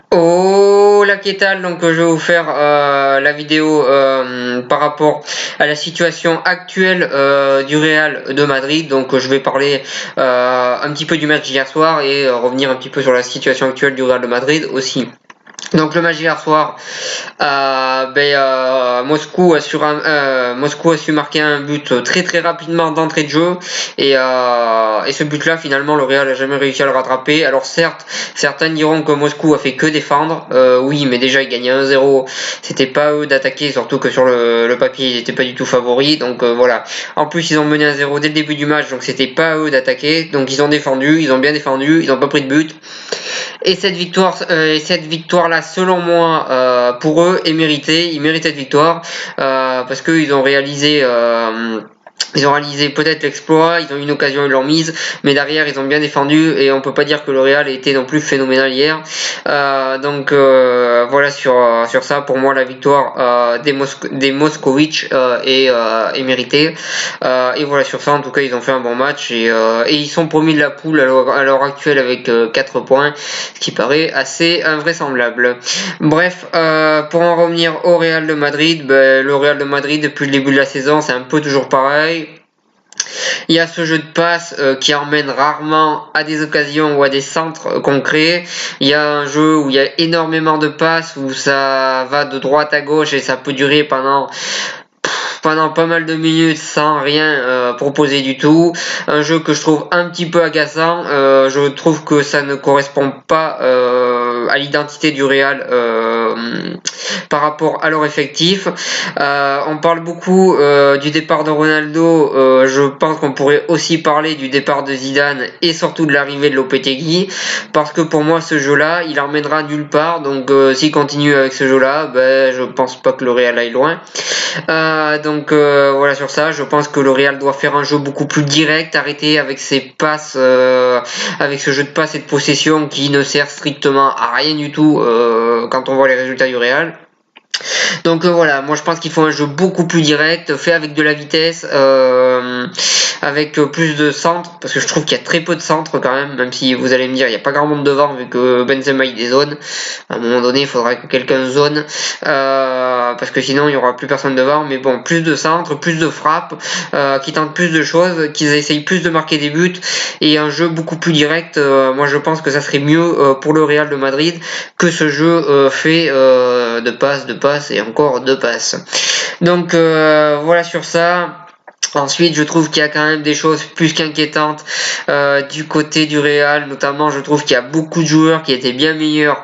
Hola, ¿qué tal? Donc, je vais vous faire la vidéo par rapport à la situation actuelle du Real de Madrid. Donc, je vais parler un petit peu du match d'hier soir et revenir un petit peu sur la situation actuelle du Real de Madrid aussi. Donc le match d'hier soir, Moscou a su marquer un but très très rapidement d'entrée de jeu et ce but-là finalement le Real n'a jamais réussi à le rattraper. Alors certes, certains diront que Moscou a fait que défendre, oui, mais déjà ils gagnaient 1-0, c'était pas eux d'attaquer, surtout que sur le papier ils n'étaient pas du tout favoris. Donc voilà. En plus ils ont mené 1-0 dès le début du match, donc c'était pas à eux d'attaquer. Donc ils ont défendu, ils ont bien défendu, ils n'ont pas pris de but. Et cette victoire-là, selon moi, pour eux, est méritée. Ils méritent cette victoire parce qu'ils ont réalisé. Ils ont réalisé peut-être l'exploit, ils ont eu une occasion, ils l'ont mise, mais derrière ils ont bien défendu et on peut pas dire que le Real était non plus phénoménal hier. Voilà sur ça, pour moi la victoire des Moscovic est méritée. Et voilà sur ça, en tout cas ils ont fait un bon match et ils sont promis de la poule à l'heure actuelle avec 4 points, ce qui paraît assez invraisemblable. Bref, pour en revenir au Real de Madrid, le Real de Madrid depuis le début de la saison c'est un peu toujours pareil. Il y a ce jeu de passe qui emmène rarement à des occasions ou à des centres concrets. Il y a un jeu où il y a énormément de passes, où ça va de droite à gauche et ça peut durer pendant pas mal de minutes sans rien proposer du tout. Un jeu que je trouve un petit peu agaçant. Je trouve que ça ne correspond pas à l'identité du Real par rapport à leur effectif. On parle beaucoup du départ de Ronaldo. Je pense qu'on pourrait aussi parler du départ de Zidane et surtout de l'arrivée de Lopetegui, parce que pour moi ce jeu-là, il emmènera nulle part. Donc s'il continue avec ce jeu-là, je pense pas que le Real aille loin. Voilà sur ça, je pense que le Real doit faire un jeu beaucoup plus direct, arrêter avec ses passes, avec ce jeu de passes et de possession qui ne sert strictement à rien du tout quand on voit les résultats du Real. Donc voilà, moi je pense qu'il faut un jeu beaucoup plus direct, fait avec de la vitesse, avec plus de centres, parce que je trouve qu'il y a très peu de centres quand même si vous allez me dire il n'y a pas grand monde devant vu que Benzema il des zones. À un moment donné il faudra que quelqu'un zone, parce que sinon il n'y aura plus personne devant. Mais bon, plus de centres, plus de frappes, qui tentent plus de choses, qu'ils essayent plus de marquer des buts et un jeu beaucoup plus direct. Moi je pense que ça serait mieux pour le Real de Madrid que ce jeu fait de passes et encore de passes. Donc voilà sur ça. Ensuite, je trouve qu'il y a quand même des choses plus qu'inquiétantes du côté du Real, notamment je trouve qu'il y a beaucoup de joueurs qui étaient bien meilleurs,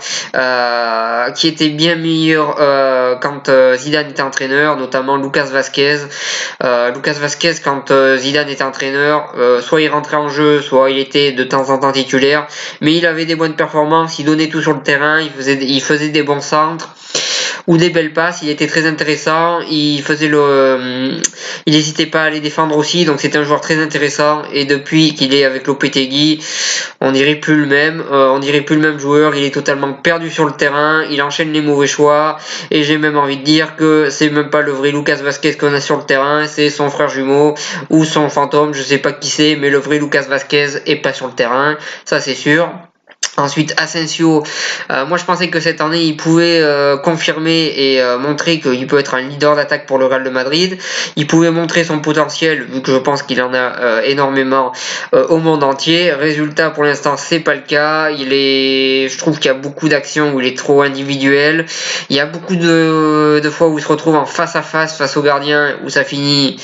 quand Zidane était entraîneur, notamment Lucas Vazquez. Lucas Vazquez, quand Zidane était entraîneur, soit il rentrait en jeu, soit il était de temps en temps titulaire, mais il avait des bonnes performances, il donnait tout sur le terrain, il faisait des bons centres ou des belles passes, il était très intéressant, il n'hésitait pas à les défendre aussi, donc c'était un joueur très intéressant. Et depuis qu'il est avec Lopetegui, on dirait plus le même joueur, il est totalement perdu sur le terrain, il enchaîne les mauvais choix, et j'ai même envie de dire que c'est même pas le vrai Lucas Vazquez qu'on a sur le terrain, c'est son frère jumeau ou son fantôme, je sais pas qui c'est, mais le vrai Lucas Vazquez est pas sur le terrain, ça c'est sûr. Ensuite, Asensio, moi je pensais que cette année il pouvait confirmer et montrer qu'il peut être un leader d'attaque pour le Real de Madrid. Il pouvait montrer son potentiel, vu que je pense qu'il en a énormément au monde entier. Résultat, pour l'instant, c'est pas le cas. Je trouve qu'il y a beaucoup d'actions où il est trop individuel. Il y a beaucoup de fois où il se retrouve en face à face au gardien, où ça finit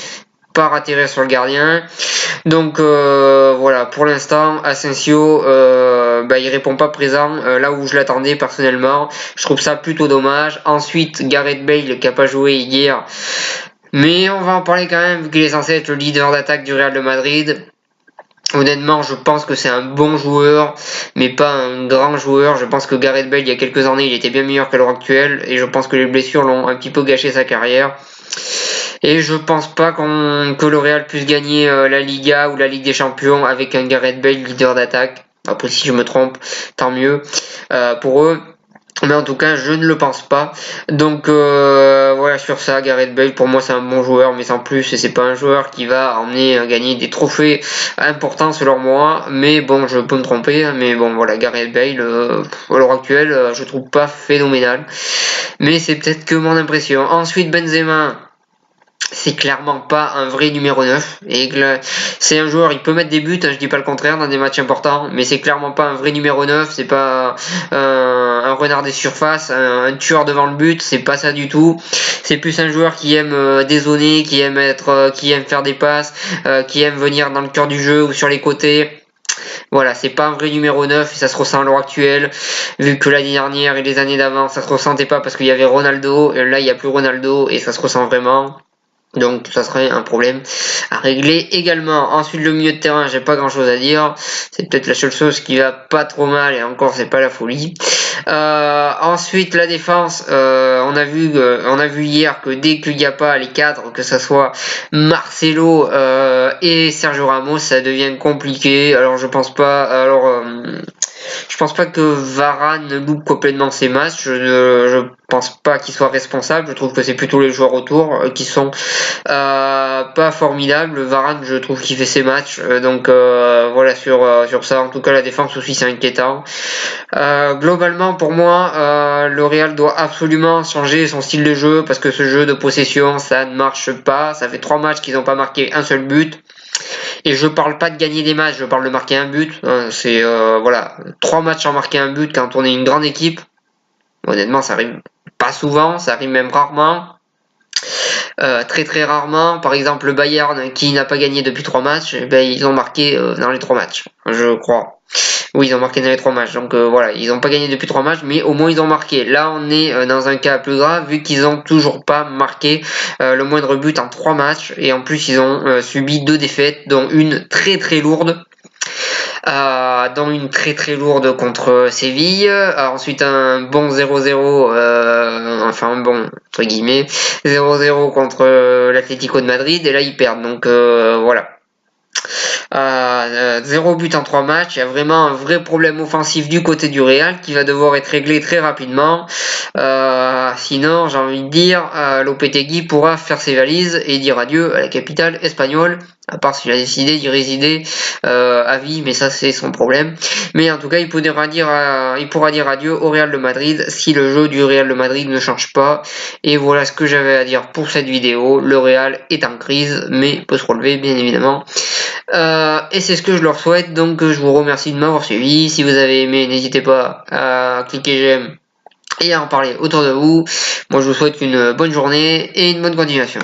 par atterrir sur le gardien. Donc voilà, pour l'instant Asensio il répond pas présent là où je l'attendais personnellement. Je trouve ça plutôt dommage. Ensuite, Gareth Bale qui a pas joué hier, mais on va en parler quand même vu qu'il est censé être le leader d'attaque du Real de Madrid. Honnêtement, je pense que c'est un bon joueur, mais pas un grand joueur. Je pense que Gareth Bale, il y a quelques années, il était bien meilleur qu'à l'heure actuelle, et je pense que les blessures l'ont un petit peu gâché sa carrière. Et je pense pas que le Real puisse gagner la Liga ou la Ligue des Champions avec un Gareth Bale leader d'attaque. Après, si je me trompe, tant mieux pour eux. Mais en tout cas, je ne le pense pas. Donc voilà, sur ça, Gareth Bale, pour moi, c'est un bon joueur, mais sans plus. Et c'est pas un joueur qui va emmener à gagner des trophées importants selon moi. Mais bon, je peux me tromper. Mais bon, voilà, Gareth Bale, à l'heure actuelle, je trouve pas phénoménal. Mais c'est peut-être que mon impression. Ensuite, Benzema. C'est clairement pas un vrai numéro 9. Et c'est un joueur, il peut mettre des buts, hein, je dis pas le contraire, dans des matchs importants, mais c'est clairement pas un vrai numéro 9, c'est pas un renard des surfaces, un tueur devant le but, c'est pas ça du tout. C'est plus un joueur qui aime dézonner, qui aime qui aime faire des passes, qui aime venir dans le cœur du jeu ou sur les côtés. Voilà, c'est pas un vrai numéro 9 et ça se ressent à l'heure actuelle, vu que l'année dernière et les années d'avant, ça se ressentait pas parce qu'il y avait Ronaldo, et là il y a plus Ronaldo et ça se ressent vraiment. Donc ça serait un problème à régler également. Ensuite le milieu de terrain, j'ai pas grand chose à dire. C'est peut-être la seule chose qui va pas trop mal et encore c'est pas la folie. Ensuite la défense, on a vu hier que dès qu'il n'y a pas les cadres, que ça soit Marcelo et Sergio Ramos, ça devient compliqué. Alors je pense pas. Je pense pas que Varane loupe complètement ses matchs. Je pense pas qu'il soit responsable. Je trouve que c'est plutôt les joueurs autour qui sont pas formidables. Varane, je trouve qu'il fait ses matchs. Donc voilà sur ça. En tout cas, la défense aussi c'est inquiétant. Globalement, pour moi, le Real doit absolument changer son style de jeu parce que ce jeu de possession, ça ne marche pas. Ça fait 3 matchs qu'ils n'ont pas marqué un seul but. Et je parle pas de gagner des matchs, je parle de marquer un but. C'est voilà, 3 matchs sans marquer un but quand on est une grande équipe. Honnêtement, ça arrive pas souvent, ça arrive même rarement. Très très rarement. Par exemple, le Bayern qui n'a pas gagné depuis 3 matchs, ils ont marqué dans les 3 matchs, je crois. Oui, ils ont marqué dans les 3 matchs. Donc voilà, ils n'ont pas gagné depuis 3 matchs, mais au moins ils ont marqué. Là, on est dans un cas plus grave, vu qu'ils n'ont toujours pas marqué le moindre but en 3 matchs. Et en plus, ils ont subi 2 défaites, dont une très très lourde. Dont une très très lourde contre Séville. Ensuite, un bon 0-0, enfin un bon, entre guillemets, 0-0 contre l'Atlético de Madrid. Et là, ils perdent. Donc voilà. 0 but en 3 matchs, il y a vraiment un vrai problème offensif du côté du Real qui va devoir être réglé très rapidement. Sinon, j'ai envie de dire, Lopetegui pourra faire ses valises et dire adieu à la capitale espagnole, à part s'il a décidé d'y résider à vie, mais ça c'est son problème. Mais en tout cas, il pourra dire adieu au Real de Madrid si le jeu du Real de Madrid ne change pas. Et voilà ce que j'avais à dire pour cette vidéo. Le Real est en crise, mais peut se relever bien évidemment. Et c'est ce que je leur souhaite, donc je vous remercie de m'avoir suivi. Si vous avez aimé, n'hésitez pas à cliquer j'aime et à en parler autour de vous. Moi je vous souhaite une bonne journée et une bonne continuation.